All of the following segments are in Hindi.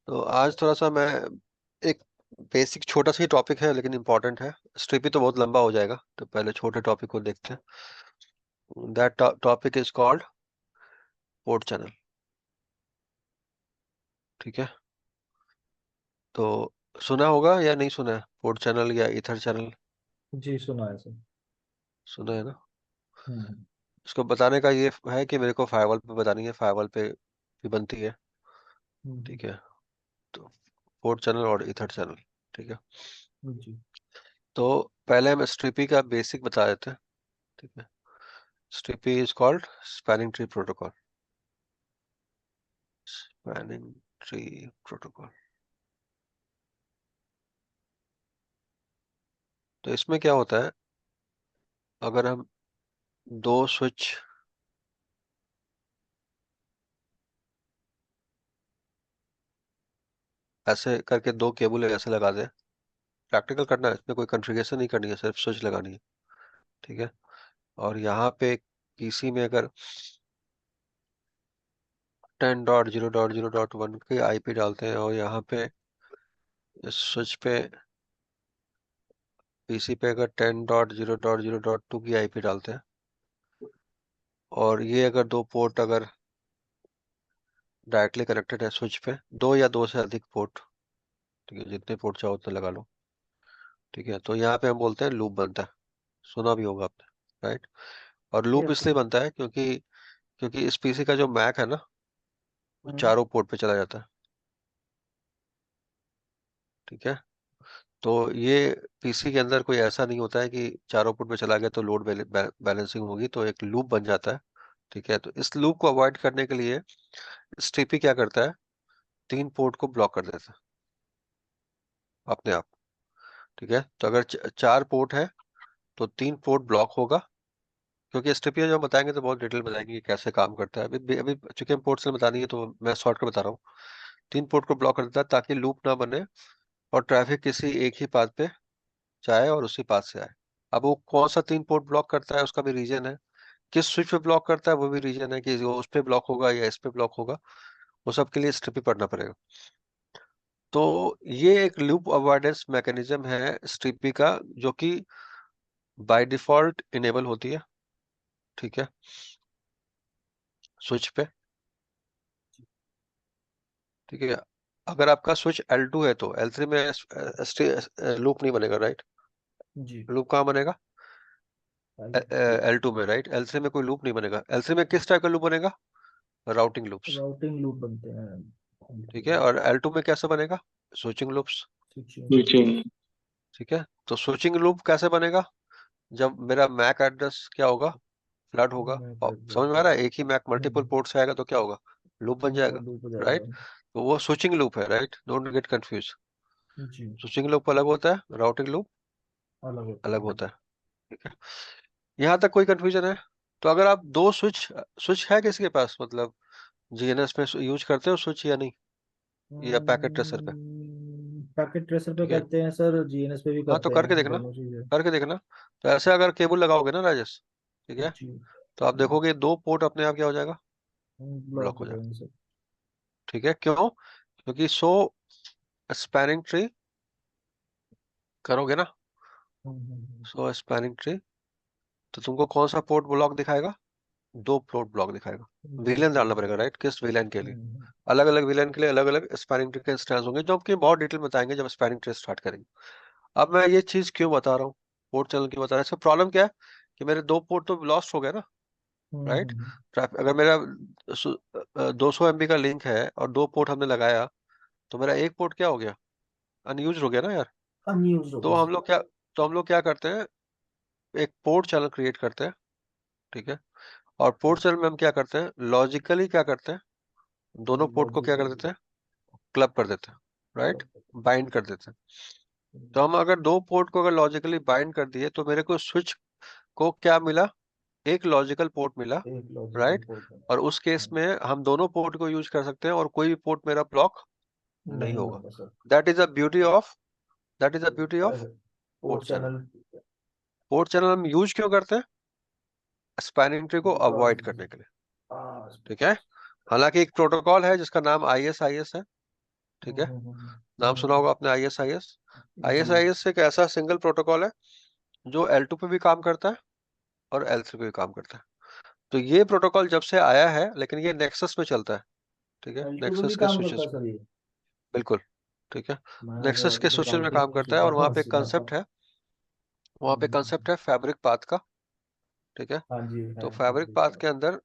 तो आज थोड़ा सा मैं एक बेसिक छोटा सा ही टॉपिक है लेकिन इम्पोर्टेंट है। स्ट्रिपी तो बहुत लंबा हो जाएगा, तो पहले छोटे टॉपिक को देखते हैं। That topic is called port channel. ठीक है, तो सुना होगा या नहीं सुना है पोर्ट चैनल या ईथर चैनल? जी सुना है सर। सुना है ना। हम्म। इसको बताने का ये है कि मेरे को फायरवॉल पे बतानी है, फायरवॉल पे भी बनती है। हम्म। ठीक है, तो पोर्ट चैनल और ईथर चैनल। ठीक है, जी। तो पहले हम स्ट्रिपी का बेसिक बता देते हैं। ठीक है, STP is called spanning tree protocol. Spanning tree protocol, तो इसमें क्या होता है, अगर हम दो स्विच ऐसे करके दो केबल ऐसे लगा दें, प्रैक्टिकल करना है, इसमें कोई कॉन्फ़िगरेशन नहीं करनी है, सिर्फ स्विच लगानी है। ठीक है, और यहाँ पे पीसी में अगर 10.0.0.1 की आईपी डालते हैं और यहाँ पे इस स्विच पे पीसी पे अगर 10.0.0.2 की आईपी डालते हैं, और ये अगर दो पोर्ट अगर डायरेक्टली कनेक्टेड है स्विच पे, दो या दो से अधिक पोर्ट, ठीक है, जितने पोर्ट चाहो उतने लगा लो। ठीक है, तो यहाँ पे हम बोलते हैं लूप बनता है। सुना भी होगा आपने, राइट। और लूप यस इसलिए सर। बनता है क्योंकि क्योंकि इस पीसी का जो मैक है ना, वो हम्म। चारों पोर्ट पे चला जाता है। ठीक है, तो ये पीसी के अंदर कोई ऐसा नहीं होता है कि चारों पोर्ट पे चला गया तो लोड बैलेंसिंग होगी, तो एक लूप बन जाता है। ठीक है, तो इस लूप को अवॉइड करने के लिए स्टीपी क्या करता है, तीन पोर्ट को ब्लॉक कर देता है अपने आप। ठीक है, तो अगर चार पोर्ट है तो तीन पोर्ट ब्लॉक होगा, क्योंकि स्टीपी जो हम बताएंगे तो बहुत डिटेल बताएंगे कि कैसे काम करता है। अभी अभी चूंकि हम पोर्ट से बतानी है तो मैं शॉर्ट कर बता रहा हूँ। तीन पोर्ट को ब्लॉक कर देता है ताकि लूप ना बने और ट्रैफिक किसी एक ही पाथ पे जाए और उसी पाथ से आए। अब वो कौन सा तीन पोर्ट ब्लॉक करता है उसका भी रीजन है, किस स्विच पे ब्लॉक करता है वो भी रीजन है, कि वो उस पे ब्लॉक होगा या इस पे ब्लॉक होगा, वो सब के लिए स्ट्रिपी पढ़ना पड़ेगा। तो ये एक लूप अवॉइडेंस मैकेनिज्म है स्ट्रिपी का, जो कि बाय डिफॉल्ट इनेबल होती है। ठीक है, स्विच पे। ठीक है, अगर आपका स्विच L2 है तो L3 में लूप नहीं बनेगा, राइट। जी। लूप कहाँ बनेगा? राइट। L2 में, राइट। L3 में कोई लूप नहीं बनेगा। L3 में किस टाइप का लूप बनेगा? Routing loops. राउटिंग लूप बनते हैं। ठीक है, और L2 में कैसे बनेगा? Switching loops. Switching loop. Switching. ठीक है, तो स्विचिंग लूप कैसे बनेगा? जब मेरा मैक एड्रेस क्या होगा, फ्लड होगा। मैं और कर समझ में आ रहा है, एक ही मैक मल्टीपल हम्म। पोर्ट से आएगा तो क्या होगा, लूप बन वो जाएगा, लूप हो जाएगा। राइट। तो वो स्विचिंग लूप है, राइट, डोंट गेट कंफ्यूज। जी। स्विचिंग लूप अलग होता है, राउटिंग लूप अलग होता अलग है। होता है। ठीक है, यहाँ तक कोई कंफ्यूजन है? तो अगर आप दो स्विच स्विच है किसी के पास, मतलब जीएनएस में यूज करते हो स्विच या नहीं, या पैकेट ट्रेसर पे? पैकेट ट्रेसर पे ठीक है, करते हैं सर, जीएनएस पे भी हाँ तो करते करके हैं, देखना, दोनों चीजें। करके देखना। तो ऐसे अगर केबल लगाओगे ना राजेश, ठीक है, जी। तो आप देखोगे दो पोर्ट अपने आप क्या हो जाएगा, ब्लॉक ब्लॉक हो हो जाएगा। जाएंगे सर। ठीक है, क्यों? क्योंकि स्पैनिंग ट्री करोगे ना, हम्म। सो स्पैनिंग ट्री, तो तुमको कौन सा पोर्ट ब्लॉक दिखाएगा? दो पोर्ट ब्लॉक दिखाएगा। दो विलेन डालना पोर्ट पड़ेगा, ब्लॉक। राइट, किस विलेन के लिए। हम्म। अलग अलग विलेन के लिए अलग अलग स्पैनिंग ट्री के इंस्टेंस होंगे, जो कि बहुत डिटेल में बताएंगे जब स्पैनिंग ट्री स्टार्ट करेंगे। अब मैं ये चीज क्यों बता रहा हूँ, पोर्ट चैनल क्यों बता रहा हूँ, इसका प्रॉब्लम क्या है, कि मेरे दो पोर्ट तो लॉस्ट हो गए ना, राइट। हम्म। अगर मेरा 200 MB का लिंक है और दो पोर्ट हमने लगाया, तो मेरा एक पोर्ट क्या हो गया, अनयूज हो गया ना यार। अनयूज हो तो गया हम सर। लोग क्या तो हम लोग क्या करते हैं, एक पोर्ट चैनल क्रिएट करते हैं। ठीक है, और पोर्ट चैनल में हम क्या करते हैं, लॉजिकली क्या करते हैं, दोनों पोर्ट को क्या कर लॉजिकली। देते हैं, क्लब कर देते हैं, राइट, बाइंड कर देते हैं। तो हम अगर दो पोर्ट को अगर लॉजिकली बाइंड कर दिए तो मेरे को स्विच को क्या मिला, एक लॉजिकल पोर्ट मिला, एक लॉजिकल राइट। पोर्ट है। और उस केस में हम दोनों पोर्ट को यूज कर सकते हैं और कोई भी पोर्ट मेरा ब्लॉक नहीं नहीं होगा। होगा sir. That is the beauty of that is the beauty of port port channel. Channel. Port channel हम यूज क्यों करते हैं, स्पैनिंग ट्री को बिकॉज। अवॉइड करने के लिए। हाँ। ठीक है, हालांकि एक प्रोटोकॉल है जिसका नाम ISIS है, ठीक है। नाम सुना हम्म, होगा आपने ISIS। जी। ISIS एक ऐसा सिंगल प्रोटोकॉल है जो L2 पे भी काम करता है और L3 पे भी काम करता है। तो ये प्रोटोकॉल जब से आया है, लेकिन ये नेक्सस पे चलता है। ठीक है, L2 पे नेक्सस भी के काम करता स्विचेस है पे। सर ये? बिल्कुल। ठीक है, मैं तो नेक्सस अभी के तक स्विचेस में काउंटिंग काम नहीं करता है, चुका और था वहाँ पे बस एक यहाँ पर। कंसेप्ट है। वहाँ पे हम्म, कंसेप्ट है फैब्रिक पाथ का। ठीक है। हाँ जी तो है फैब्रिक फैब्रिक पाथ का। के अंदर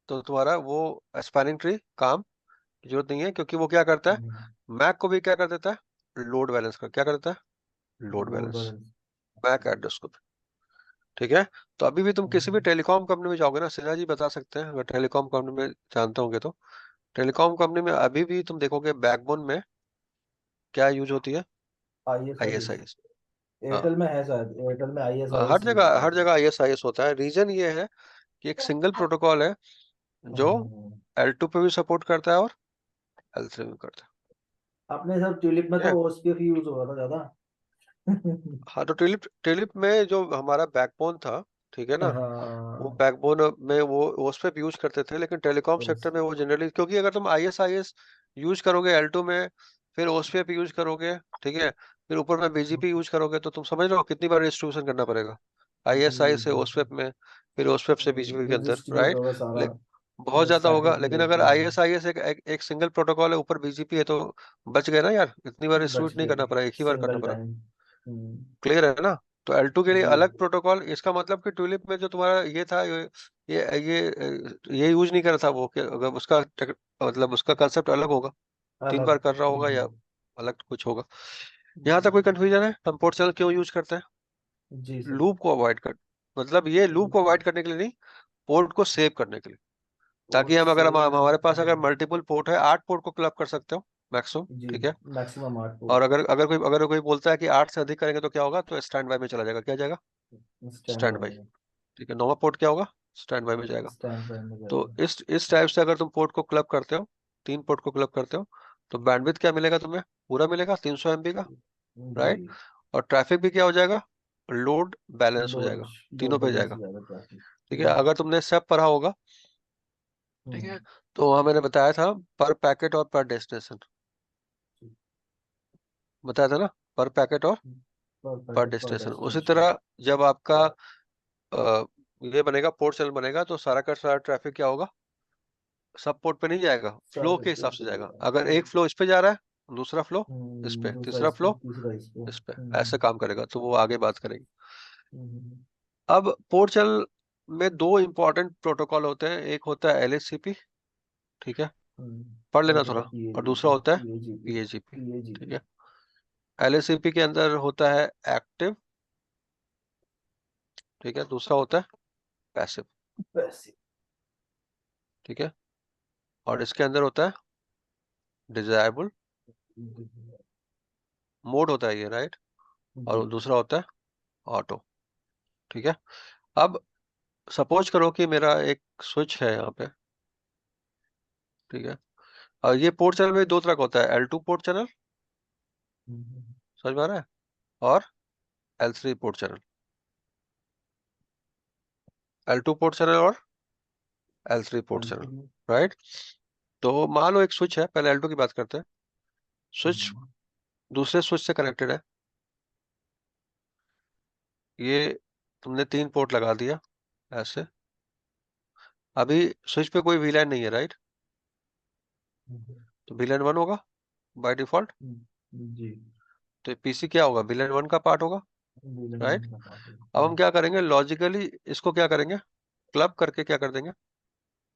तो तुम्हारा वो स्पैनिंग ट्री काम की जरूरत नहीं है, क्योंकि वो क्या करता है, मैक को भी क्या कर देता है, लोड बैलेंस कर, क्या कर देता है, load load balance. Balance. MAC address को। ठीक है। तो अभी भी तुम किसी भी टेलीकॉम कंपनी में जाओगे ना, सिन्हा जी बता सकते हैं, अगर टेलीकॉम कंपनी में जानते होंगे तो। टेलीकॉम कंपनी में अभी भी तुम देखोगे बैकबोन में क्या यूज होती है, ISIS। ISIS। हाँ। एयरटेल में है शायद, एयरटेल में हर ISIS यूज जगह होता हर जगह ISIS होता है। रीजन ये है कि एक सिंगल प्रोटोकॉल है जो है। L2 पे भी सपोर्ट करता है और L3 में करता है। अपने सब ट्यूलिप में ठीक तो है। OSPF यूज हो रहा था ज्यादा। हाँ, तो ट्यूलिप ट्यूलिप में जो हमारा बैकबोन था, ठीक है ना, वो हाँ। बैकबोन में वो उस पे यूज करते थे, लेकिन टेलीकॉम OS सेक्टर में वो जनरली, क्योंकि अगर तुम ISIS यूज करोगे L2 में, फिर OSPF यूज करोगे, ठीक है, फिर ऊपर में BGP यूज करोगे, तो तुम समझ रहे हो कितनी बार डिस्ट्रीब्यूशन करना पड़ेगा, जी ISI से जी। OSPF में, फिर OSPF से BGP के जो अंदर, डिस्ट्रीब्यूट राइट। होगा सारा, बहुत ज्यादा होगा, स्टैटिक नहीं लेकिन अगर रहती है। ISIS एक सिंगल प्रोटोकॉल है, ऊपर BGP है, तो बच गए ना यार, इतनी बार बच डिस्ट्रीब्यूट नहीं गया। करना पड़ा, एक ही बार करना सिंगल पड़ा। टाइम। क्लियर है ना। तो L2 के लिए जी। अलग प्रोटोकॉल, इसका मतलब कि ट्यूलिप में जो तुम्हारा ये था, ये यूज नहीं कर रहा था वो, कि अगर मतलब उसका कंसेप्ट अलग होगा, तीन अलग। बार कर रहा होगा, या अलग कुछ होगा। यहाँ तक कोई कंफ्यूजन है, हम पोर्ट चैनल क्यों यूज करते हैं, जी सर। लूप को अवॉइड कर, मतलब ये लूप को अवॉइड करने के लिए नहीं, पोर्ट को सेव करने के लिए। ताकि पोर्ट हम, अगर सेव। हमारे पास अगर मल्टीपल पोर्ट है, 8 पोर्ट को क्लब कर सकते हो मैक्सिमम। जी। ठीक है। मैक्सिमम 8 और पोर्ट। अगर कोई बोलता है कि 8 से अधिक करेंगे तो क्या होगा, तो स्टैंड बाय में चला जाएगा, क्या जाएगा, स्टैंड स्टैंड बाय बाय। में। ठीक है, नौवा पोर्ट क्या होगा, स्टैंड बाय में जाएगा। स्टैंड बाय में तो जाएगा। इस टाइप से अगर तुम पोर्ट को क्लब करते हो, 3 पोर्ट को क्लब करते हो, तो बैंडविड्थ क्या मिलेगा तुम्हें, पूरा मिलेगा 300 MB का, जी। राइट। और ट्रैफिक भी क्या हो जाएगा, लोड बैलेंस हो लोड जाएगा, तीनों लोड पे बैलेंस जाएगा। हो जाएगा ट्रैफिक। ठीक है, अगर तुमने सब पढ़ा होगा, ठीक है, तो वहां मैंने बताया था पर पैकेट और पर डेस्टिनेशन, बताया था ना, पर पैकेट और पर पर पैकेट पर डेस्टिनेशन। उसी डेस्टिनेशन। तरह जब आपका ये बनेगा, पोर्ट चैनल बनेगा, तो सारा का सारा ट्रैफिक क्या होगा, सब पोर्ट पे नहीं जाएगा, फ्लो सारे के हिसाब पोर्ट से पे जाएगा। जाएगा। अगर एक फ्लो इस पे जा रहा है, दूसरा फ्लो इस पे, दूसरा तीसरा इस पे, फ्लो तीसरा इस पे। इस पे, ऐसे काम करेगा, तो वो आगे बात करेंगे। हम्म, अब पोर्ट चैनल में दो इंपॉर्टेंट प्रोटोकॉल होते हैं, एक होता है LHCP, ठीक है, पढ़ लेना एक होता थोड़ा, है और PAGP। दूसरा होता है PAGP। PAGP। ठीक PAGP। है। LHCP के अंदर होता है एक्टिव, ठीक है, दूसरा होता है पैसिव। पैसे। ठीक है। और इसके अंदर होता है डिजायबल, मोड होता है ये, राइट। जी। और दूसरा होता है ऑटो। ठीक है। अब सपोज करो कि मेरा एक स्विच है यहाँ पे, ठीक है, और ये पोर्ट चैनल में दो तरह का होता है, L2 पोर्ट चैनल, समझ में आ रहा है, और L3 port channel. L2 port channel और L3 पोर्ट चैनल, राइट। तो मान लो एक स्विच है, पहले L2 की बात करते हैं। स्विच दूसरे स्विच से कनेक्टेड है, ये तुमने 3 पोर्ट लगा दिया ऐसे। अभी स्विच पे कोई VLAN नहीं है, राइट। तो VLAN 1 होगा बाय डिफॉल्ट। जी। तो PC क्या होगा, VLAN 1 का पार्ट होगा, विलन वन राइट। का पार्ट है। अब हम क्या करेंगे, लॉजिकली इसको क्या करेंगे, क्लब करके क्या कर देंगे,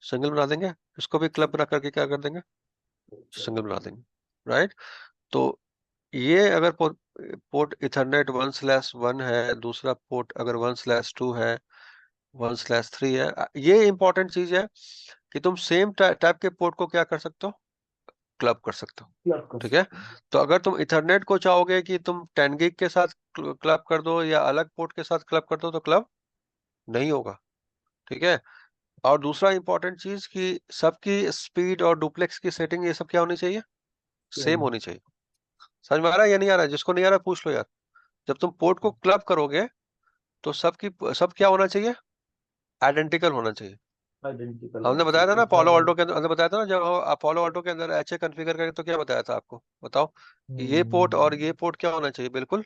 सिंगल बना देंगे। इसको भी क्लब बना करके क्या कर देंगे, सिंगल बना देंगे, राइट। तो ये अगर पोर्ट इथरनेट 1/1 है, दूसरा पोर्ट अगर 1/2 है, 1/3 है, ये इंपॉर्टेंट चीज है कि तुम सेम टाइप के पोर्ट को क्या कर सकते हो, क्लब कर सकते हो। क्लब कर ठीक है। सकते हैं। तो अगर तुम इथरनेट को चाहोगे कि तुम 10 gig के साथ क्लब कर दो, या अलग पोर्ट के साथ क्लब कर दो, तो क्लब नहीं होगा। ठीक है। और दूसरा इंपॉर्टेंट चीज कि सबकी स्पीड और डुप्लेक्स की सेटिंग, ये सब क्या होनी चाहिए, सेम सेम। होनी चाहिए। समझ में आ रहा है या नहीं आ रहा है, जिसको नहीं आ रहा है पूछ लो यार। जब तुम पोर्ट को क्लब करोगे, तो सब क्या होना चाहिए, आइडेंटिकल होना चाहिए। आइडेंटिकल हमने होना बताया था चाहिए ना अपोलो इथरनेट। ऑल्टो के अंदर, हमने बताया था ना जब अपोलो ऑल्टो के अंदर एचए कॉन्फ़िगर करें तो क्या बताया था आपको, बताओ। ये पोर्ट और ये पोर्ट क्या होना चाहिए, बिल्कुल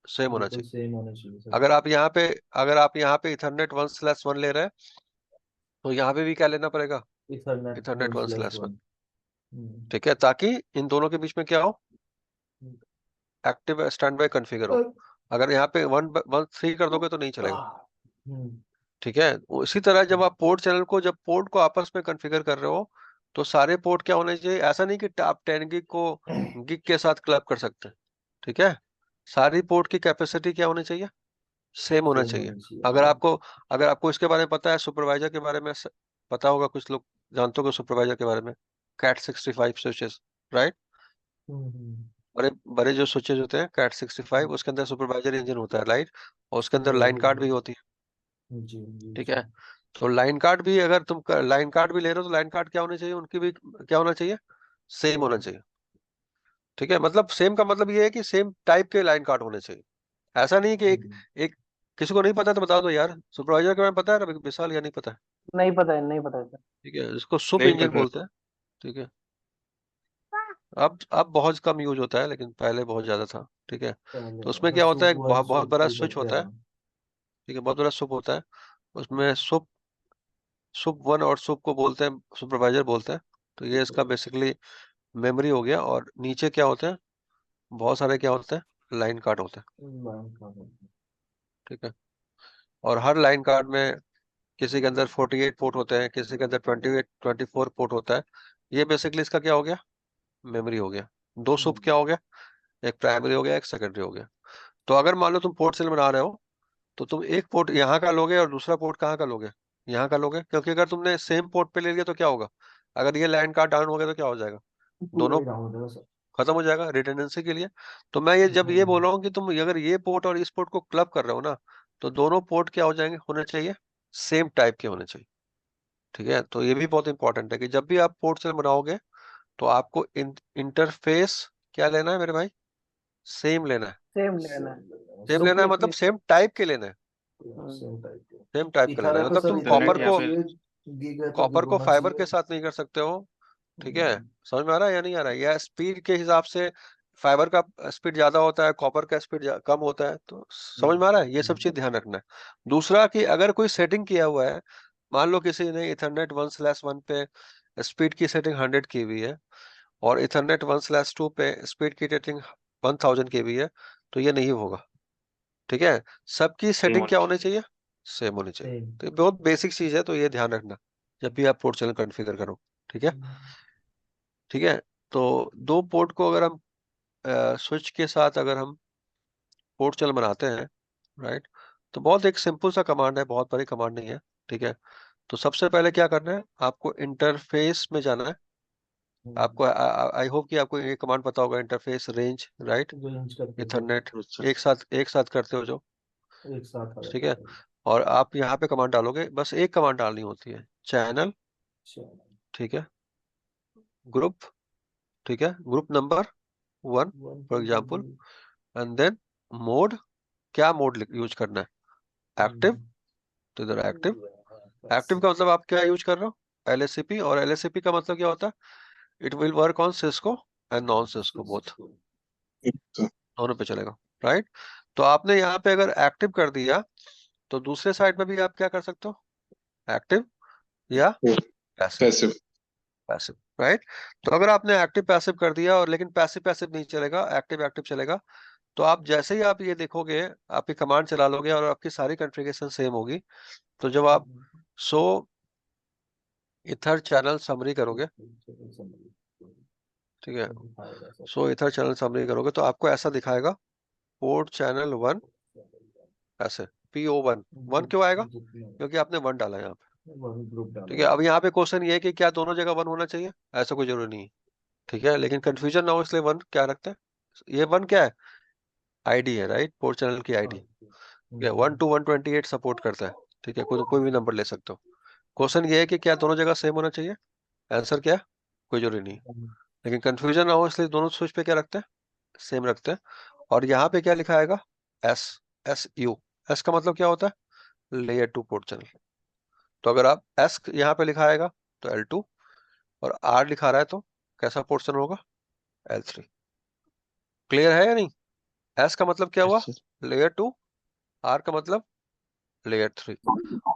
सेम होना बिल्कुल चाहिए। सेम होना चाहिए सर। अगर आप यहाँ पे अगर आप यहाँ पे इथरनेट 1/1 ले रहे हैं, तो यहाँ पे भी क्या लेना पड़ेगा, Ethernet Ethernet one one slash slash one one ठीक है, ताकि इन दोनों के बीच में क्या हो, एक्टिव स्टैंड बाय कॉन्फ़िगर हो। अगर यहाँ पे 1 1 3 कर दोगे तो नहीं चलेगा। ठीक है, इसी तरह जब आप जब पोर्ट को आपस में कॉन्फ़िगर कर रहे हो, तो सारे पोर्ट क्या होने चाहिए, ऐसा नहीं कि आप 10 गिग को गिग के साथ क्लब कर सकते हैं। ठीक है, सारी पोर्ट की कैपेसिटी क्या होनी चाहिए, सेम होना सेम चाहिए। होनी चाहिए अगर आपको अगर आपको इसके बारे में पता है, सुपरवाइजर के बारे में पता होगा, कुछ लोग जानते होंगे सुपरवाइजर के बारे में, कैट 65 स्विचेस, राइट। हम्म। बड़े बड़े जो स्विचेस होते हैं कैट 65, उसके अंदर सुपरवाइजर इंजन होता है, राइट। और उसके अंदर लाइन सुपरवाइजर कार्ड भी होती है। जी जी ठीक जी। है, तो लाइन कार्ड भी, अगर तुम लाइन कार्ड भी ले रहे हो तो लाइन कार्ड क्या होने चाहिए, उनकी भी क्या होना चाहिए, सेम होना सेम। चाहिए। ठीक है, मतलब सेम का मतलब ये है कि सेम टाइप के लाइन कार्ड होने चाहिए। ऐसा नहीं कि एक किसी को नहीं पता तो बता दो यार, सुपरवाइजर के बारे में पता है ना विशाल, या नहीं पता है। नहीं पता है, नहीं पता है सर। ठीक है, इसको सुप नहीं इंजन पता। बोलते हैं। ठीक है, अब बहुत कम यूज होता है, लेकिन पहले बहुत ज्यादा था। ठीक है, पहले तो उसमें क्या होता है, सुप एक वन बहुत सुप बड़ा टू स्विच करके होता है। हाँ। ठीक है, बहुत बड़ा सुप होता है। उसमें सुप 1 और सुप को बोलते हैं, सुपरवाइजर बोलते हैं। तो ये इसका बेसिकली मेमोरी हो गया, और नीचे क्या होते हैं, बहुत सारे क्या होते हैं, लाइन कार्ड होते हैं। बैंक का है। ठीक है, और हर लाइन कार्ड में किसी के अंदर 48 पोर्ट होते हैं, किसी के अंदर 24 पोर्ट होता है। ये बेसिकली इसका क्या हो गया, मेमोरी हो गया। दो सुप क्या हो गया, एक प्राइमरी हो गया, एक सेकेंडरी हो गया। तो अगर मान लो तुम पोर्ट सेल बना रहे हो, तो तुम एक पोर्ट यहाँ का लोगे और दूसरा पोर्ट कहाँ का लोगे, यहाँ का लोगे, क्योंकि अगर तुमने सेम पोर्ट पे ले लिया तो क्या होगा, अगर ये लाइन कार्ड डाउन हो गया तो क्या हो जाएगा, पूरा दोनों ही डाउन हो जाएगा सर। खत्म हो जाएगा रिडंडेंसी के लिए। तो मैं ये जब ये बोल रहा हूँ कि तुम अगर ये पोर्ट और इस पोर्ट को क्लब कर रहे हो ना, तो दोनों पोर्ट क्या हो जाएंगे, होने चाहिए सेम टाइप के होने चाहिए। ठीक है, तो ये भी बहुत इंपॉर्टेंट है कि जब भी आप पोर्ट सेल बनाओगे, तो आपको इंटरफेस क्या लेना है मेरे भाई, सेम लेना है। सेम लेना है। सेम लेना है मतलब डुप्लीकेट। सेम टाइप के लेना है। सेम टाइप के। सेम टाइप का लेना इथर है, है तो मतलब सर तुम इथरनेट इंटरनेट यहाँ होना पे चाहिए। गीग है तो गीग कॉपर को होना फाइबर के चाहिए। साथ नहीं कर सकते हो। ठीक है, हम्म, समझ में आ रहा है या नहीं आ रहा है, या स्पीड के हिसाब से फाइबर का स्पीड ज्यादा होता है, कॉपर का स्पीड कम होता है, तो समझ में आ रहा है, ये सब चीज ध्यान रखना है। दूसरा कि अगर कोई सेटिंग किया हुआ है, मान लो किसी ने इथरनेट 1/1 पे स्पीड की सेटिंग 100 की हुई है, और इथरनेट 1/2 पे स्पीड की सेटिंग 1000 की हुई है, तो ये नहीं होगा। ठीक है, सबकी सेम सेटिंग होनी क्या होनी चाहिए। चाहिए, सेम होनी चाहिए। सेम। तो ये बहुत बेसिक चीज है, तो ये ध्यान रखना जब भी आप पोर्ट चैनल कॉन्फ़िगर करो। ठीक है। ठीक है, तो दो पोर्ट को अगर हम स्विच के साथ अगर हम पोर्ट चैनल बनाते हैं, राइट, तो बहुत एक सिंपल सा कमांड है, बहुत बड़ी कमांड नहीं है। ठीक है, तो सबसे पहले क्या करना है, आपको इंटरफेस में जाना है। आपको आई होप कि आपको ये कमांड पता होगा, इंटरफेस रेंज, राइट, रेंज करके जो इथरनेट, अच्छा। एक साथ करते हो जो। एक साथ आ ठीक जाता है, है। और आप यहाँ पे कमांड डालोगे, बस एक कमांड डालनी होती है, चैनल। चलो। ठीक है, ग्रुप। ठीक है, group number 1 one for two three example, जी। एंड देन मोड, क्या मोड यूज करना है, एक्टिव। तो इधर एक्टिव, एक्टिव बस। का मतलब आप क्या यूज कर रहे हो, एलएससीपी, और एलएससीपी का मतलब क्या होता है, it will work on Cisco and non Cisco both, अच्छा। दोनों पे चलेगा, राइट। तो आपने यहाँ पे अगर एक्टिव कर दिया, तो दूसरे साइड में भी आप क्या कर सकते हो, एक्टिव या पैसिव, पैसिव। Passive, right. तो अगर आपने एक्टिव पैसिव कर दिया, और लेकिन पैसिव पैसिव नहीं चलेगा, एक्टिव एक्टिव चलेगा, तो आप जैसे ही आप ये देखोगे, आपकी कमांड चला लोगे और आपकी सारी कॉन्फ़िगरेशन सेम होगी। तो जब आप सो इथर चैनल समरी करोगे, ठीक है, सो इथर चैनल समरी करोगे, तो आपको ऐसा दिखाएगा, पोर्ट चैनल 1, ऐसे PO1, 1 क्यों आएगा, जितना क्योंकि आपने 1 डाला है यहाँ पे। वही ग्रुप डाला ठीक है, है। अब यहाँ पे क्वेश्चन ये है कि क्या दोनों जगह 1 होना चाहिए, ऐसा कोई जरूरी नहीं है। ठीक है, लेकिन कंफ्यूजन ना हो इसलिए 1 क्या रखते हैं, ये 1 क्या है, आईडी है, राइट, पोर्ट चैनल की आईडी। ठीक है, 1 to 128 सपोर्ट करता है। ठीक है, कोई भी नंबर ले सकते हो। क्वेश्चन ये है कि क्या दोनों जगह सेम होना चाहिए, आंसर क्या है, कोई जरूरी नहीं है। लेकिन कंफ्यूजन ना हो इसलिए दोनों स्विच पे क्या रखते हैं, सेम रखते हैं। और यहाँ पे क्या लिखा आएगा, एस, SU, एस का मतलब क्या होता है, लेयर 2 पोर्ट चैनल। तो अगर आप एस यहाँ पे लिखा आएगा तो L2, और आर लिखा रहा है तो कैसा पोर्ट चैनल होगा? L3। क्लियर है या नहीं? एस का मतलब क्या हुआ? लेयर 2। आर का मतलब लेयर 3।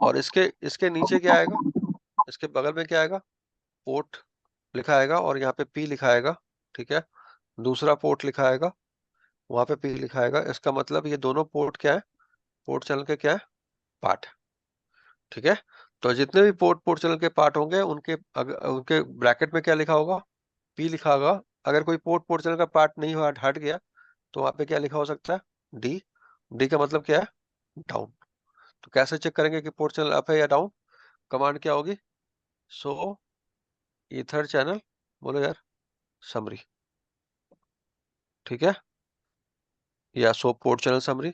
और इसके इसके नीचे क्या आएगा? इसके बगल में क्या आएगा? पोर्ट लिखा आएगा, और यहाँ पे पी लिखा आएगा। ठीक है, दूसरा पोर्ट लिखा आएगा, वहां पे पी लिखा आएगा। इसका मतलब ये दोनों पोर्ट क्या है? पोर्ट चैनल के क्या है? पार्ट। ठीक है, तो जितने भी पोर्ट पोर्ट चैनल के पार्ट होंगे उनके ब्रैकेट में क्या लिखा होगा? पी लिखा होगा। अगर कोई पोर्ट पोर्ट चैनल का पार्ट नहीं हुआ, हट गया, तो वहां पे क्या लिखा हो सकता है? डी। डी का मतलब क्या है? डाउन। तो कैसे चेक करेंगे कि पोर्ट चैनल अप है या डाउन? कमांड क्या होगी? सो ईथर चैनल, बोलो यार, समरी। ठीक है, या सो पोर्ट चैनल समरी।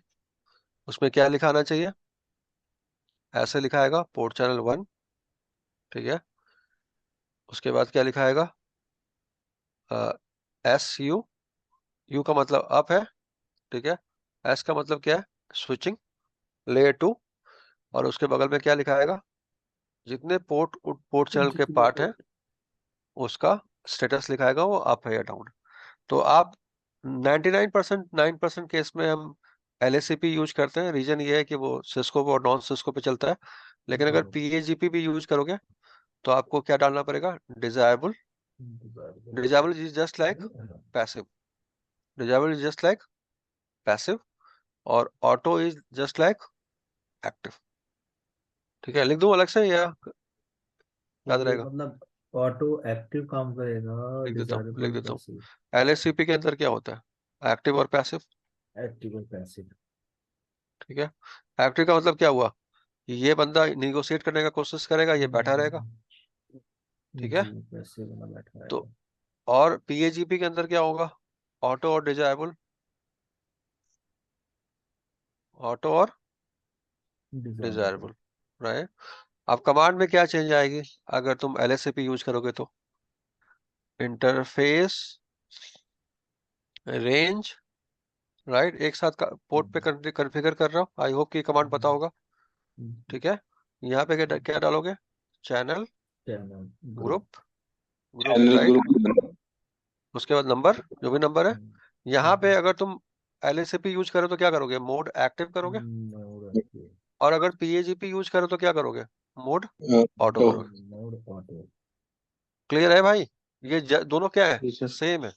उसमें क्या लिखा आना चाहिए? ऐसे लिखा आएगा पोर्ट चैनल 1। ठीक है, उसके बाद क्या लिखा आएगा? S U. यू का मतलब अप है। ठीक है, एस का मतलब क्या है? Switching, layer 2। और उसके बगल में क्या लिखा आएगा? जितने पोर्ट पोर्ट चैनल के पार्ट हैं उसका स्टेटस लिखाएगा, वो अप है या डाउन। तो आप 99% 9% केस में हम LACP यूज करते हैं। रीजन ये है कि वो सिस्को और नॉन सिस्को पे चलता है। लेकिन अगर PAGP भी यूज करोगे तो आपको क्या डालना पड़ेगा? Disable. Disable is just like passive. Disable is just like passive, और auto is just like active. ठीक है, लिख दूं अलग से या याद ये रहेगा? मतलब ऑटो एक्टिव काम करेगा, लिख डिजायरेबल देता हूँ। पैसिव। LACP के अंदर क्या होता है? एक्टिव और पैसिव। एक्टिव और पैसिव। ठीक है, एक्टिव का मतलब क्या हुआ? कि ये बंदा निगोशिएट करने का कोशिश करेगा, ये बैठा रहेगा। ठीक है, जी, पैसिव में बैठा तो रहेगा। और PAGP के अंदर क्या होगा? ऑटो और डिजायबल। ऑटो और डिजायरेबल। Desirable, right. अब कमांड में क्या चेंज आएगी अगर तुम LACP यूज करोगे? तो इंटरफेस रेंज, राइट, एक साथ पोर्ट पे कॉन्फ़िगर कर रहा हूँ। आई होप कि कमांड पता होगा। ठीक है, यहाँ पे क्या डालोगे? Channel channel group. Group, group, right. उसके बाद नंबर, जो भी नंबर है। यहाँ पे अगर तुम LACP यूज करो तो क्या करोगे? मोड एक्टिव करोगे। और अगर PAGP यूज करो तो क्या करोगे? मोड ऑटो करोगे। Mode auto. क्लियर है भाई? ये दोनों क्या है? सेम है।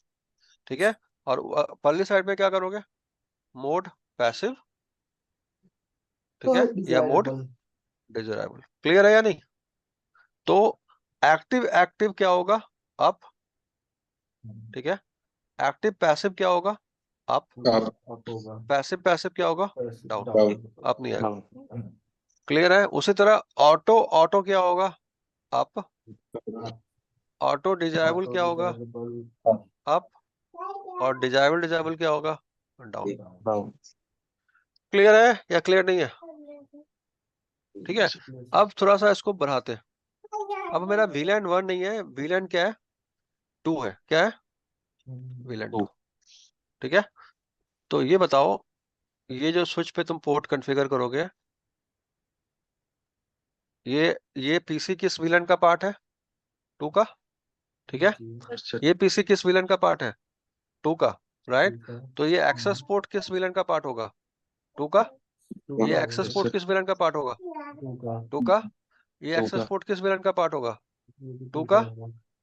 ठीक है, और परली साइड में क्या करोगे? Mode passive. ठीक है, या मोड डिजायरेबल। डिजायरेबल। क्लियर है या नहीं? तो एक्टिव एक्टिव क्या होगा? अप। ठीक है, एक्टिव पैसिव क्या होगा? अप। अप होगा। पैसिव पैसिव क्या होगा? डाउन। डाउन। अप नहीं आएगा। क्लियर है? उसी तरह ऑटो ऑटो क्या होगा? अप। ऑटो डिजायबल ऑटो क्या होगा? डिजायरेबल। अप। और डिजायबल डिजायबल क्या होगा? डाउन। डाउन। क्लियर है या क्लियर नहीं है? ठीक है, अब थोड़ा सा इसको बढ़ाते हैं। अब मेरा VLAN 1 नहीं है, VLAN क्या है? 2 है। क्या है? VLAN 2। ठीक है, तो ये बताओ, ये जो स्विच पे तुम पोर्ट कॉन्फ़िगर करोगे, ये PC किस VLAN का पार्ट है? 2 का। ठीक है, ये PC किस VLAN का पार्ट है? 2 का, राइट। तो ये एक्सेस पोर्ट किस VLAN का पार्ट होगा? 2 का। ये एक्सेस पोर्ट किस VLAN का पार्ट होगा? 2 का। ये एक्सेस पोर्ट किस VLAN का पार्ट होगा? 2 का।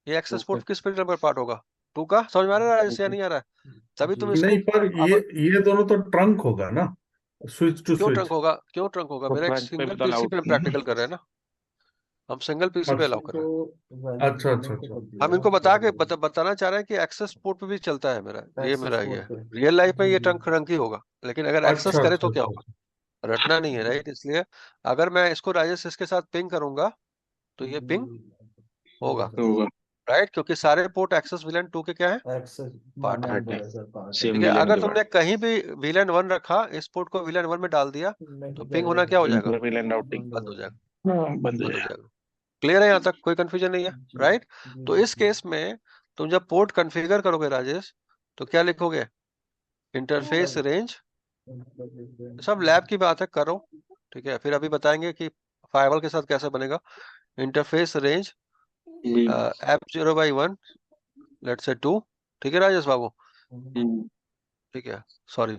ये एक्सेस पोर्ट किस VLAN का पार्ट होगा? 2 का। समझ में आ रहा है इससे या नहीं आ रहा है? तभी तुम नहीं, इसको पर अब ये दोनों तो ट्रंक होगा ना, स्विच टू क्यों ट्रंक स्विच। होगा? क्यों ट्रंक होगा? मेरा एक सिंगल PC पे हम प्रैक्टिकल कर रहे हैं ना। हम सिंगल PC पे अलाउ कर रहे हैं। अच्छा अच्छा अच्छा। हम इनको बताना चाह रहे हैं कि एक्सेस पोर्ट पे भी चलता है मेरा। ये रियल लाइफ में ये ट्रंक ही होगा, लेकिन अगर एक्सेस अच्छा करे तो अच्छा क्या अच्छा होगा? रटना नहीं है, राइट। इसलिए अगर मैं इसको राजेश इसके साथ पिंग करूंगा तो ये पिंग होगा, होगा। राइट, क्योंकि सारे पोर्ट एक्सेस VLAN 2 के क्या है? एक्सेस पार्ट है। सेम ठीक है, विलेन अगर के बाद तुमने कहीं भी VLAN 1 रखा, इस पोर्ट को VLAन 1 में डाल दिया, तो पिंग होना क्या हो जाएगा? विलेन राउटिंग बंद हो जाएगा। बंद हो बंद हो जाएगा। जाएगा। क्लियर है? यहाँ तक कोई कंफ्यूजन नहीं है, राइट। तो इस केस में तुम जब पोर्ट कॉन्फ़िगर करोगे राजेश, तो क्या लिखोगे? Interface range. सब लैब की बात है, करो। ठीक है, फिर अभी बताएंगे कि फायरवॉल के साथ कैसे बनेगा? Interface range F0/1 let's say 2, ठीक है राजेश बाबू? ठीक है, सॉरी,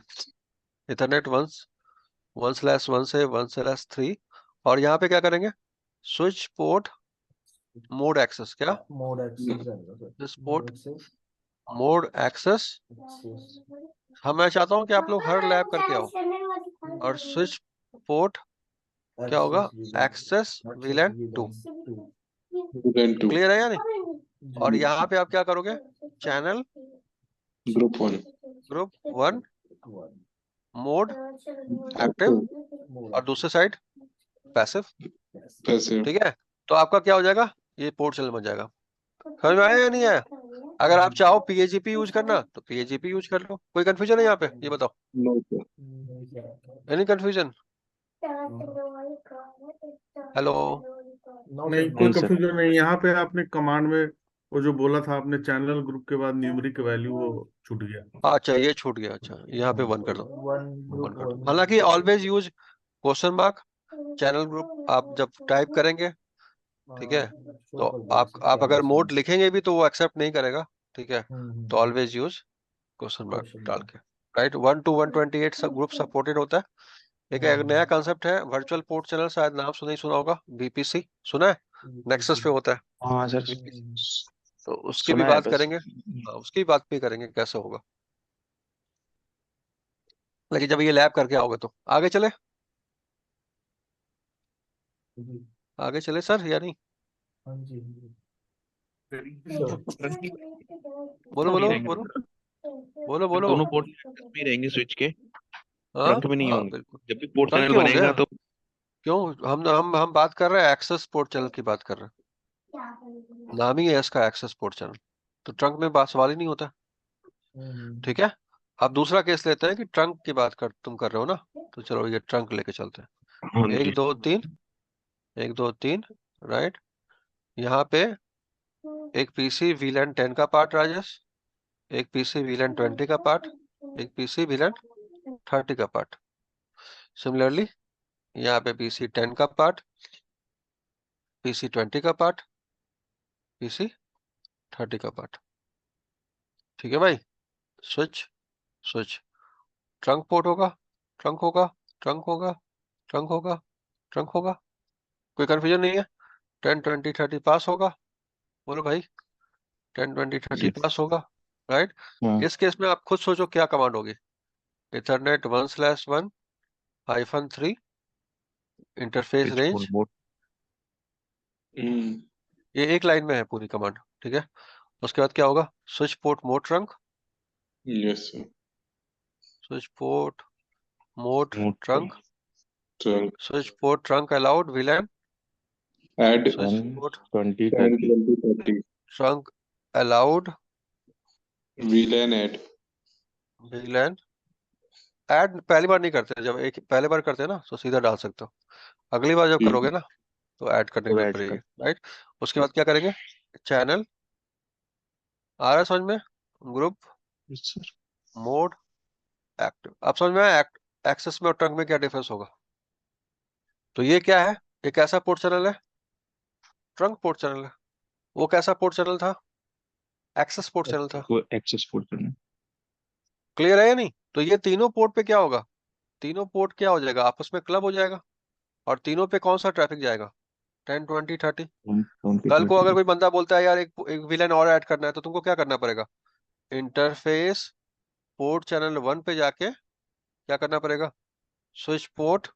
इथरनेट 1/1 से 1/3, और यहाँ पे क्या करेंगे? स्विच पोर्ट मोड एक्सेस, क्या मोड एक्सेस रहेगा sir. This port mode access. मैं चाहता हूँ कि आप लोग हर लैब करके आओ, और स्विच पोर्ट क्या होगा? एक्सेस VLAN 2, क्लियर है या नहीं? और यहाँ पे आप क्या करोगे? Channel group 1 group 1 mode active, और दूसरे साइड पैसिव, पैसिव। ठीक है? तो आपका क्या हो जाएगा? ये पोर्ट चैनल बन जाएगा। समझ में आया या नहीं आया? अगर आप चाहो PAGP यूज करना तो PAGP यूज कर लो। कोई कंफ्यूजन है यहाँ पे? ये बताओ, no sir. Any confusion? Hello? नहीं, कोई कंफ्यूजन नहीं। यहाँ पे आपने कमांड में वो जो बोला था आपने, चैनल ग्रुप के बाद न्यूमरिक वैल्यू, वो छूट गया। अच्छा, ये छूट गया। अच्छा, यहाँ पे 1 कर दो, 1 1 कर दो। ग्रुप हालांकि always use question mark channel group आप जब टाइप करेंगे, ठीक है? तो आप अगर मोड लिखेंगे भी तो वो एक्सेप्ट नहीं करेगा, ठीक है? तो ऑलवेज यूज क्वेश्चन मार्क डाल के, राइट? 1 to 128 सब ग्रुप सपोर्टेड होता है। एक नया कंसेप्ट है वर्चुअल पोर्ट चैनल, शायद नाम नहीं सुना होगा, VPC सुना है? नेक्सस पे होता है हाँ सर, VPC, तो उसकी भी सुना है बात बस। करेंगे। हाँ, उसकी बात भी करेंगे कैसे होगा, लेकिन जब ये लैब करके आओगे तो आगे चले। आगे चले सर या नहीं? बोलो नहीं बोलो रहेंगे, बोलो बोलो बोलो। दोनों पोर्ट में रहेंगे स्विच के, हाँ ट्रंक में नहीं हाँ होंगे। बिल्कुल। जब भी पोर्ट ट्रंक चैनल क्यों होंगे? बनेगा तो क्यों? हम बात कर रहे हैं एक्सेस पोर्ट चैनल की बात कर रहे हैं, नाम ही है इसका एक्सेस पोर्ट चैनल, तो ट्रंक में बात सवाल ही नहीं होता, ठीक है? अब दूसरा केस लेते हैं कि ट्रंक की बात तुम कर रहे हो ना, तो चलो ये ट्रंक लेके चलते हाँ हैं। जी। 1 2 3 राइट? यहाँ पे एक PC VLAN 10 का पार्ट राजेश, एक PC VLAN 20 का पार्ट, एक PC VLAN 30 का पार्ट। सिमिलरली यहाँ पे PC 10 का पार्ट, PC 20 का पार्ट, PC 30 का पार्ट, ठीक है भाई? स्विच स्विच ट्रंक पोर्ट होगा, ट्रंक होगा, ट्रंक होगा, ट्रंक होगा, ट्रंक होगा। कोई कंफ्यूजन नहीं है? 10 20 30 पास होगा? बोलो भाई, 10 20 30 Yes. पास होगा, राइट? हाँ। इस केस में आप खुद सोचो क्या कमांड होगी? Ethernet 1/1-3 interface Switch range, full mode. ये एक लाइन में है पूरी कमांड, ठीक है? उसके बाद क्या होगा? Switch port mode trunk, yes sir. Switch port mode Mode trunk, trunk switch port trunk allowed VLAN, add switch port 20 10 30. 20 30 trunk allowed VLAN add. VLAN। Add पहली बार नहीं करते, जब एक पहले बार करते हैं ना तो सीधा डाल सकते हो, अगली बार जब करोगे ना तो ऐड करने की तो जरूरत ऐड पड़ेगी, कर राइट? उसके बाद क्या करेंगे? चैनल, आ रहा है समझ में? Group Yes, sir. Mode active. अब समझ में आया एक्सेस में और ट्रंक में क्या डिफरेंस होगा? तो ये क्या है? एक ऐसा पोर्ट चैनल है, ट्रंक पोर्ट चैनल है। वो कैसा पोर्ट चैनल था? एक्सेस पोर्ट चैनल था। को एक्सेस पोर्ट करना है। क्लियर है या नहीं? तो ये तीनों पोर्ट पे क्या होगा? तीनों पोर्ट क्या हो जाएगा? आपस में क्लब हो जाएगा, और तीनों पे कौन सा ट्रैफिक जाएगा? 10 20 30। 20 कल को अगर 30. कोई बंदा बोलता है यार एक विलन और ऐड करना है, तो तुमको क्या करना पड़ेगा? इंटरफेस पोर्ट चैनल 1 पे जाके क्या करना पड़ेगा? स्विच पोर्ट,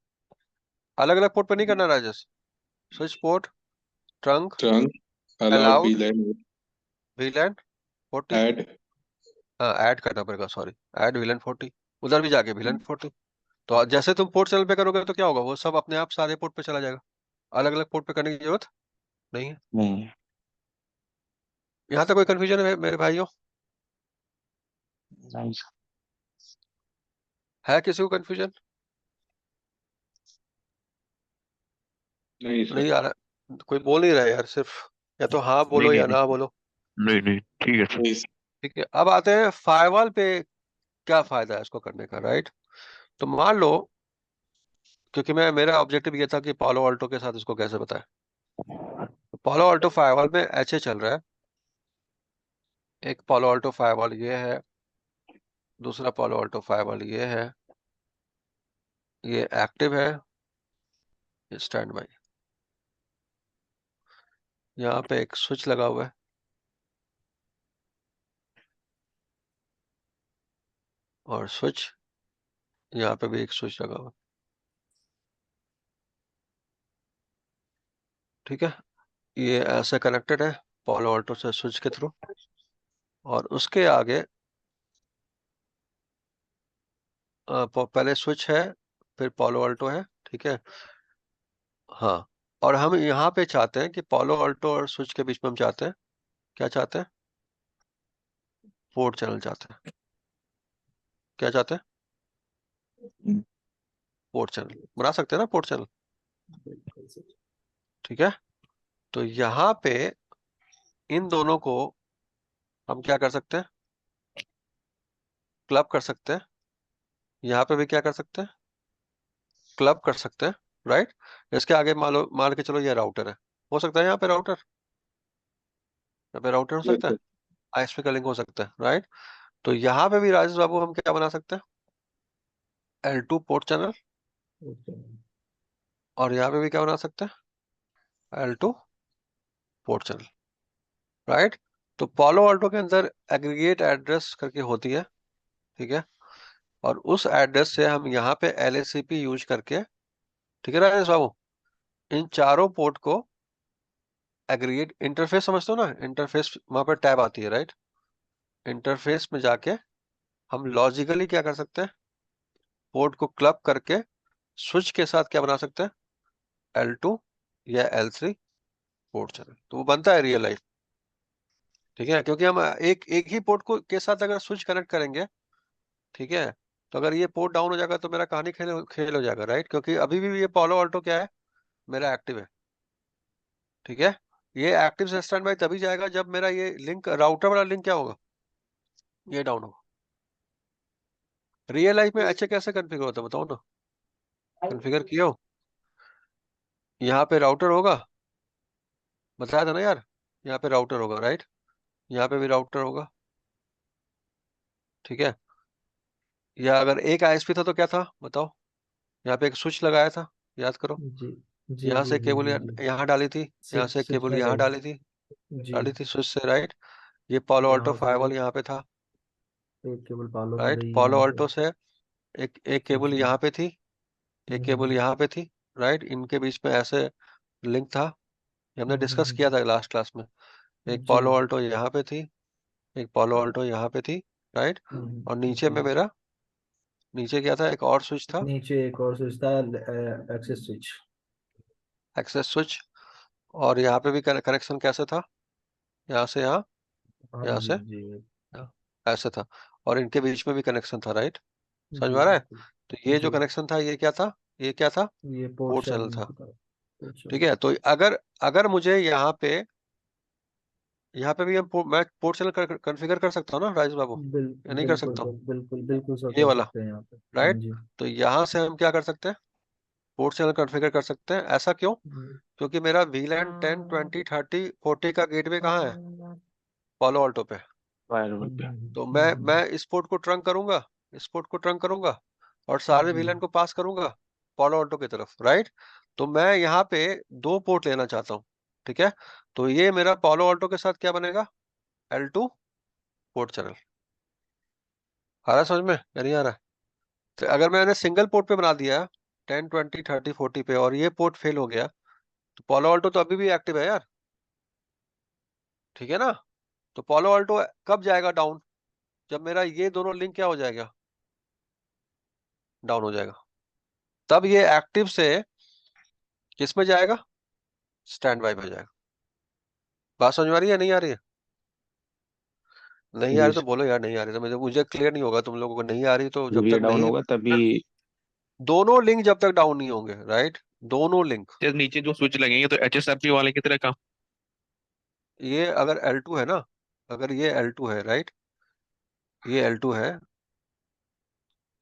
अलग अलग पोर्ट पे नहीं करना Rajesh, switch port trunk trunk allowed allowed VLAN VLAN 40, add. हाँ ऐड करना पड़ेगा, सॉरी, ऐड VLAN 40, उधर भी जाके VLAN 40। तो जैसे तुम पोर्ट चैनल पे करोगे तो क्या होगा? वो सब अपने आप सारे पोर्ट पे चला जाएगा, अलग अलग पोर्ट पे करने की जरूरत नहीं है। नहीं, यहाँ तक कोई कंफ्यूजन है मेरे भाइयों? नहीं sir. है किसी को कंफ्यूजन? नहीं सर। नहीं आ रहा, कोई बोल नहीं रहा है यार, सिर्फ या तो हाँ नहीं बोलो नहीं या ना नहीं बोलो। नहीं नहीं, ठीक है सर. नहीं सर। ठीक है, अब आते हैं फायरवॉल पे क्या फायदा है इसको करने का, राइट? तो मान लो क्योंकि मेरा ऑब्जेक्टिव ये था कि पालो अल्टो के साथ इसको कैसे बताएं। पालो अल्टो फायरवॉल में एचए चल रहा है, एक पालो अल्टो फायरवॉल ये है, दूसरा पालो अल्टो फायरवॉल ये है, ये एक्टिव है, ये स्टैंड बाई। यहाँ पे एक स्विच लगा हुआ है, और स्विच यहाँ पे भी एक स्विच लगा हुआ है। ठीक है, ये ऐसे कनेक्टेड है पालो अल्टो से स्विच के थ्रू, और उसके आगे पहले स्विच है, फिर पालो अल्टो है। ठीक है, हाँ। और हम यहाँ पे चाहते हैं कि पालो अल्टो और स्विच के बीच में हम चाहते हैं, क्या चाहते हैं, पोर्ट चैनल चाहते हैं। क्या चाहते हैं, हम्म, पोर्ट चैनल बना सकते हैं ना, पोर्ट चैनल। ठीक है, तो यहाँ पे इन दोनों को हम क्या कर सकते हैं, क्लब कर सकते हैं। यहाँ पे भी क्या कर सकते हैं, क्लब कर सकते हैं, राइट। इसके आगे मान के चलो ये राउटर है, हो सकता है यहाँ पे राउटर, यहाँ पे राउटर हो यस सकता है, सर। आईएसपी का लिंक हो सकता है, राइट। तो यहाँ पे भी राजेश बाबू हम क्या बना सकते हैं, L2 पोर्ट चैनल, और यहाँ पे भी क्या बना सकते हैं, L2 पोर्ट चैनल, राइट। तो पालो अल्टो के अंदर एग्रीगेट एड्रेस करके होती है, ठीक है, और उस एड्रेस से हम यहाँ पे LACP यूज करके, ठीक है राजेश बाबू, इन चारों पोर्ट को एग्रीगेट, इंटरफेस समझते हो ना, इंटरफेस वहां पर टैब आती है, राइट। इंटरफेस में जाके हम लॉजिकली क्या कर सकते हैं, पोर्ट को क्लब करके स्विच के साथ क्या बना सकते हैं, L2 या L3 पोर्ट चैनल, तो वो बनता है रियल लाइफ। ठीक है, क्योंकि हम एक एक ही पोर्ट को के साथ अगर स्विच कनेक्ट करेंगे, ठीक है, तो अगर ये पोर्ट डाउन हो जाएगा तो मेरा कहानी खेल खेल हो जाएगा, राइट। क्योंकि अभी भी ये पालो अल्टो क्या है, मेरा एक्टिव है। ठीक है, ये एक्टिव से स्टैंड बाई तभी जाएगा जब मेरा ये लिंक, राउटर वाला लिंक क्या होगा, ये डाउन होगा। रियल लाइफ में ऐसे कैसे कॉन्फ़िगर होता है बताओ ना, कॉन्फ़िगर किया हो। यहाँ पे राउटर होगा, बताया था ना यार, यहाँ पे राउटर होगा, राइट, यहाँ पे भी राउटर होगा। ठीक है, या अगर एक आईएसपी था तो क्या था बताओ, यहाँ पे एक स्विच लगाया था, याद करो, जी जी यहाँ जी से जी केबल जी जी यहाँ डाली थी, यहाँ से सिक्स सिक्स केबल यहाँ लगाई डाली थी, जी। स्विच से, राइट। ये पालो अल्टो यहाँ से फायरवॉल यहाँ पे था, एक केबल पालो में राइट। गई पालो यहाँ से अल्टो से एक एक स्विच केबल में। यहाँ पे थी, एक केबल यहाँ पे थी, राइट। इनके बीच में ऐसे लिंक था, ये हमने डिस्कस किया था लास्ट क्लास में। एक जी पालो अल्टो यहाँ पे थी, एक पालो अल्टो यहाँ पे थी, राइट। और नीचे जी। में मेरा, नीचे क्या था, एक और स्विच था, नीचे एक और स्विच था, एक्सेस स्विच। Access switch. और यहाँ पे भी कनेक्शन कैसे था, यहाँ से यहाँ, हाँ यहाँ जी से जी यहाँ, ऐसे था। और इनके बीच में भी कनेक्शन था, राइट, समझ जी में आ रहा है। बिल्कुल। तो ये जो जी कनेक्शन था ये क्या था, ये क्या था, ये पोर्ट पोर्ट चैनल चैनल था। था। पोर्ट ठीक चैनल। है, तो अगर अगर मुझे यहाँ पे भी मैं पोर्ट चैनल कॉन्फ़िगर कर सकता हूँ ना राजेश बाबू, या नहीं कर बिल्कुल सकता हूँ, बिल्कुल बिल्कुल सर, ये कर वाला, सकते हैं यहाँ पे। हाँ राइट। जी। तो यहाँ से हम क्या कर सकते हैं, पोर्ट चैनल कॉन्फ़िगर कर सकते हैं। ऐसा क्यों, क्योंकि मेरा VLAN 10 20 30 40 का गेटवे कहाँ है, पालो अल्टो पे। फायरवॉल पे। तो मैं इस पोर्ट को ट्रंक करूंगा, इस पोर्ट को ट्रंक करूंगा, और सारे जी VLAN को पास करूंगा पालो अल्टो की तरफ, राइट। तो मैं यहाँ पे दो पोर्ट लेना चाहता हूँ, ठीक है। तो ये मेरा पालो अल्टो के साथ क्या बनेगा, L2 पोर्ट चैनल। आ रहा है समझ में या नहीं आ रहा है। तो अगर मैंने सिंगल पोर्ट पे बना दिया 10 20 30 40 पे, और ये पोर्ट फेल हो गया, तो पालो अल्टो तो अभी भी एक्टिव है यार, ठीक है ना। तो पालो अल्टो कब जाएगा डाउन, जब मेरा ये दोनों लिंक क्या हो जाएगा, डाउन हो जाएगा। तब ये एक्टिव से किस में जाएगा, स्टैंड बाय में जाएगा। बात समझ में आ रही है नहीं आ रही है, नहीं आ जी रही तो बोलो यार, नहीं आ रही तो मुझे क्लियर नहीं होगा, तुम लोगों को नहीं आ रही तो जब जब ये तक डाउन नहीं, होगा तभी। दोनों लिंक जब तक डाउन नहीं होंगे, राइट, दोनों लिंक। जब नीचे जो स्विच लगेंगे तो HSFP वाले की तरह काम। ये अगर L2 है ना, अगर ये L2 है, राइट, ये L2 है,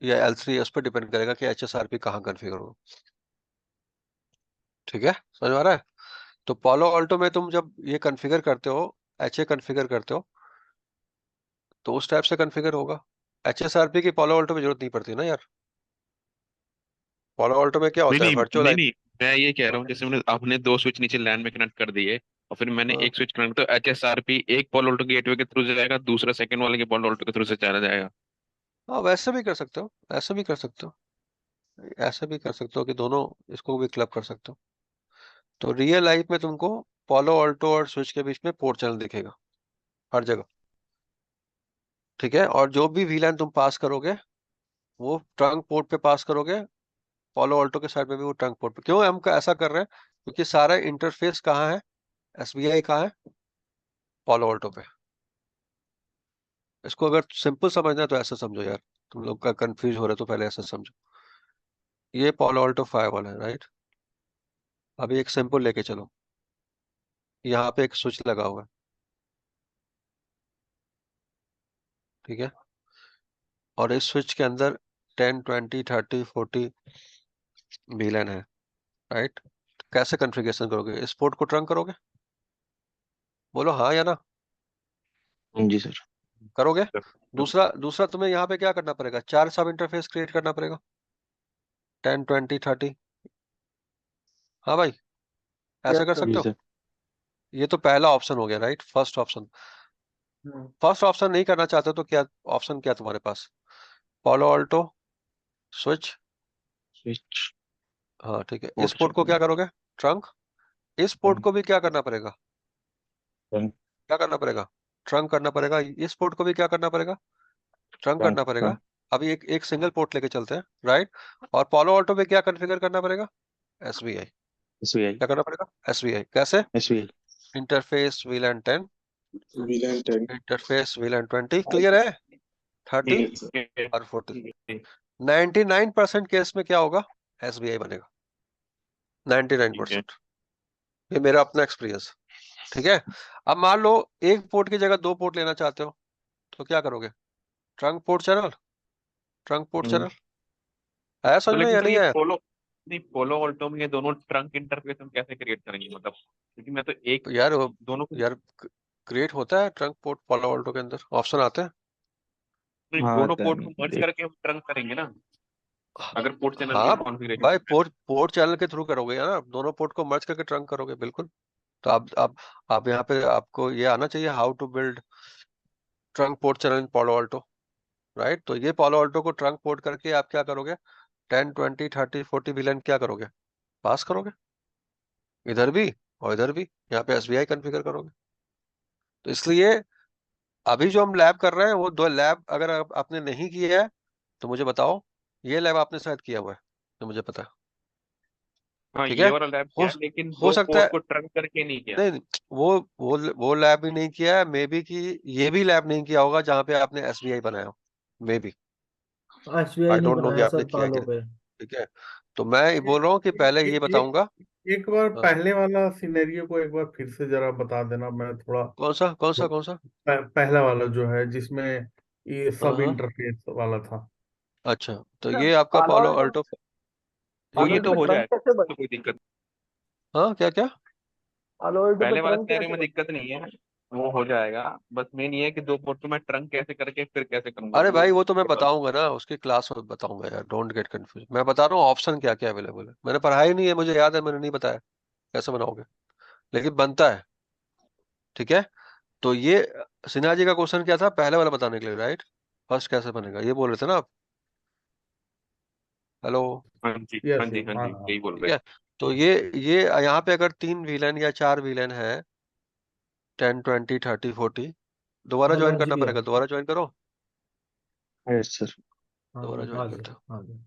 या L3 है, उस पर डिपेंड करेगा कि HSRP कहाँ कन्फिगर हो। ठीक है, समझ में आ रहा है? तो पालो ऑल्टो में तुम जब ये कॉन्फ़िगर करते हो, HA कॉन्फ़िगर करते हो, तो उस टाइप से कॉन्फ़िगर होगा। HSRP की पालो ऑल्टो में जरूरत नहीं पड़ती ना यार। पालो ऑल्टो में क्या नहीं होता है, नहीं वर्चुअल नहीं आई। नहीं, मैं ये कह रहा हूँ जैसे मैंने आपने दो स्विच नीचे लैन में कनेक्ट कर दिए और फिर मैंने हाँ एक स्विच कनेक्ट, तो HSRP एक पॉल ऑल्टो गेटवे के थ्रू जाएगा, दूसरा सेकंड वाले के पॉल ऑल्टो के थ्रू से चला जाएगा। हाँ, वैसे भी कर सकते हो, ऐसे भी कर सकते हो, ऐसे भी कर सकते हो कि दोनों इसको भी क्लब कर सकते हो। तो रियल लाइफ में तुमको पालो ऑल्टो और स्विच के बीच में पोर्ट चैनल दिखेगा हर जगह। ठीक है, और जो भी वीलैन तुम पास करोगे वो ट्रंक पोर्ट पे पास करोगे। पालो ऑल्टो के साइड में भी वो ट्रंक पोर्ट पे। क्यों हम ऐसा कर रहे हैं? क्योंकि सारा इंटरफेस कहाँ है? SBI कहाँ है? पालो ऑल्टो पे। इसको अगर सिंपल समझना है तो ऐसा समझो यार, तुम लोग का कंफ्यूज हो रहे तो पहले ऐसा समझो। ये पालो ऑल्टो 5 वाला है, राइट? अभी एक सिंपल लेके चलो, यहाँ पे एक स्विच लगा हुआ है, ठीक है, और इस स्विच के अंदर 10 20 30 40 वीलन है, राइट? कैसे कॉन्फ़िगरेशन करोगे? इस पोर्ट को ट्रंक करोगे? बोलो हाँ या ना। हाँ जी सर। करोगे। दूसरा दूसरा तुम्हें यहाँ पे क्या करना पड़ेगा? 4 सब इंटरफेस क्रिएट करना पड़ेगा, 10 20 30। हाँ भाई, ऐसे यस कर सर। सकते जी हो। सर। ये तो पहला ऑप्शन हो गया, right? First option. First option नहीं करना चाहते तो क्या ऑप्शन, क्या तुम्हारे पास? पालो ऑल्टो, स्विच। स्विच हाँ ठीक है, इस पोर्ट पोर्ट को चैनल। क्या करोगे? ट्रंक। इस पोर्ट को भी क्या करना पड़ेगा? क्या करना पड़ेगा? ट्रंक करना पड़ेगा। इस पोर्ट को भी क्या करना पड़ेगा? ट्रंक करना पड़ेगा। अभी एक एक सिंगल पोर्ट लेके चलते हैं, राइट? और पालो ऑल्टो पे क्या कॉन्फ़िगर करना पड़ेगा? SBI। SBI। क्या करना पड़ेगा? SBI कैसे? SBI। Interface VLAN 10, VLAN 10। Interface VLAN 20। Clear है? 30 Yes, sir. और 40। 99% केस में क्या होगा? SBI बनेगा। ठीक है। 99%। ये मेरा अपना एक्सपीरियंस। ठीक है, अब मान लो एक पोर्ट की जगह दो पोर्ट लेना चाहते हो, तो क्या करोगे? Trunk port channel, trunk port hmm. Channel. आया समझ तो में लेकिन या सर नहीं ये आया? पोलो, नहीं पोलो ऑल्टो में ये दोनों ट्रंक इंटरफेस हम कैसे क्रिएट करेंगे, मतलब क्योंकि मैं तो एक तो यार दोनों को, यार क्रिएट होता है ट्रंक पोर्ट, पालो ऑल्टो के अंदर ऑप्शन आते हैं। नहीं, हाँ दोनों आता पोर्ट को मर्ज है। करके हम ट्रंक करेंगे ना, अगर पोर्ट चैनल की हाँ कॉन्फ़िगरेशन भाई, है। पोर्ट पोर्ट चैनल के थ्रू करोगे ना, दोनों पोर्ट को मर्ज करके ट्रंक करोगे, बिल्कुल। तो आप यहाँ पे आपको ये आना चाहिए, how to build trunk port channel in Palo Alto, right? तो ये पालो ऑल्टो को ट्रंक पोर्ट करके आप क्या करोगे? 10 20 30 40 विलन क्या करोगे? पास करोगे, इधर भी और इधर भी। यहाँ पे SBI कॉन्फ़िगर करोगे। तो इसलिए अभी जो हम लैब कर रहे हैं वो दो लैब, अगर आपने नहीं किया है तो मुझे बताओ। ये लैब आपने शायद किया हुआ है, तो मुझे पता है। हाँ ठीक है, ये वाला लैब हो किया लेकिन हो दो सकता पोर्ट है। को ट्रंक करके नहीं किया। नहीं नहीं, वो लैब भी नहीं किया है, मे बी कि ये भी लैब नहीं किया होगा जहाँ पे आपने SBI बनाया हो, मे बी। SBI आई नहीं डोंट नो कि बनाया आपने सर किया कि पालो नहीं। पे। ठीक है, तो मैं ये बोल रहा हूँ कि पहले ये बताऊंगा। एक बार हाँ, पहले वाला सिनेरियो को एक बार फिर से जरा बता देना, मैं थोड़ा कौन सा कौन सा कौन सा? पहला वाला जो है जिसमें ये हाँ सब हाँ, इंटरफेस वाला था। अच्छा तो ये आपका पालो पालो ऑल्टो, अल्टो। वो पालो ये हम्म, ऑल्टो तो पे हो ट्रंक जाएगा, कैसे बन, तो कोई दिक्कत। हाँ क्या क्या? पालो ऑल्टो पे पहले वाला ट्रंक सिनेरियो कैसे में बन। दिक्कत नहीं है, वो हो जाएगा। बस मेन ये है कि दो पोर्ट को मैं ट्रंक कैसे करके फिर कैसे करूंगा अरे वो भाई वो तो मैं बताओ। बताऊंगा ना, उसकी क्लास में बताऊंगा यार, डोंट गेट कंफ्यूज। मैं बता रहा हूँ ऑप्शन क्या क्या अवेलेबल है, मैंने पढ़ा ही नहीं है, मुझे याद है मैंने नहीं बताया। कैसे बनाओगे? लेकिन बनता है। ठीक है, तो ये सिन्हा जी का क्वेश्चन क्या था पहले वाला बताने के लिए, राइट? फर्स्ट कैसे बनेगा ये बोल रहे थे ना आप। हेलो। हाँ जी हाँ यस जी यस, हाँ हाँ जी, हाँ। यही बोल ठीक रहे है, तो ये यहाँ पे अगर 3 विलन या 4 विलन है, 10 20 30 40, दोबारा हाँ ज्वाइन समझ करना गया। पड़ेगा। दोबारा ज्वाइन करो, हैं। Yes sir. हाँ दोबारा ज्वाइन आ करते गया हो। आ गया।